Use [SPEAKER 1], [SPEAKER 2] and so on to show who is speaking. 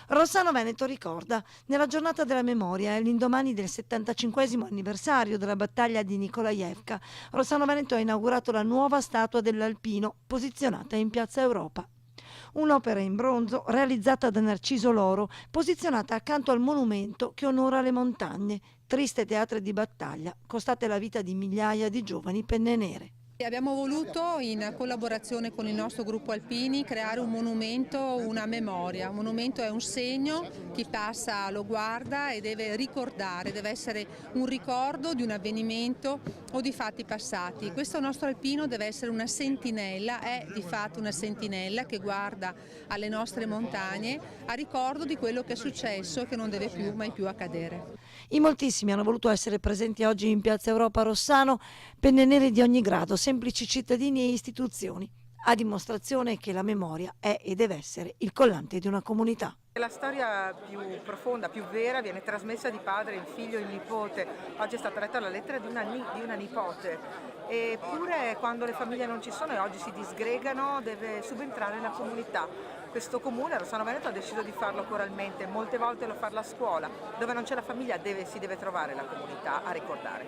[SPEAKER 1] Rossano Veneto ricorda, nella giornata della memoria e l'indomani del 75° anniversario della battaglia di Nikolajevka, Rossano Veneto ha inaugurato la nuova statua dell'Alpino, posizionata in Piazza Europa. Un'opera in bronzo realizzata da Narciso Loro, posizionata accanto al monumento che onora le montagne, triste teatro di battaglia, costate la vita di migliaia di giovani penne nere.
[SPEAKER 2] Abbiamo voluto, in collaborazione con il nostro gruppo Alpini, creare un monumento, una memoria. Un monumento è un segno, chi passa lo guarda e deve ricordare, deve essere un ricordo di un avvenimento o di fatti passati. Questo nostro Alpino deve essere una sentinella, è di fatto una sentinella che guarda alle nostre montagne a ricordo di quello che è successo e che non deve mai più accadere.
[SPEAKER 1] In moltissimi hanno voluto essere presenti oggi in Piazza Europa a Rossano, penne nere di ogni grado, semplici cittadini e istituzioni, a dimostrazione che la memoria è e deve essere il collante di una comunità.
[SPEAKER 3] La storia più profonda, più vera, viene trasmessa di padre in figlio in nipote. Oggi è stata letta la lettera di una nipote. Eppure quando le famiglie non ci sono e oggi si disgregano, deve subentrare la comunità. Questo comune, Rossano Veneto, ha deciso di farlo coralmente, molte volte lo fa la scuola. Dove non c'è la famiglia si deve trovare la comunità a ricordare.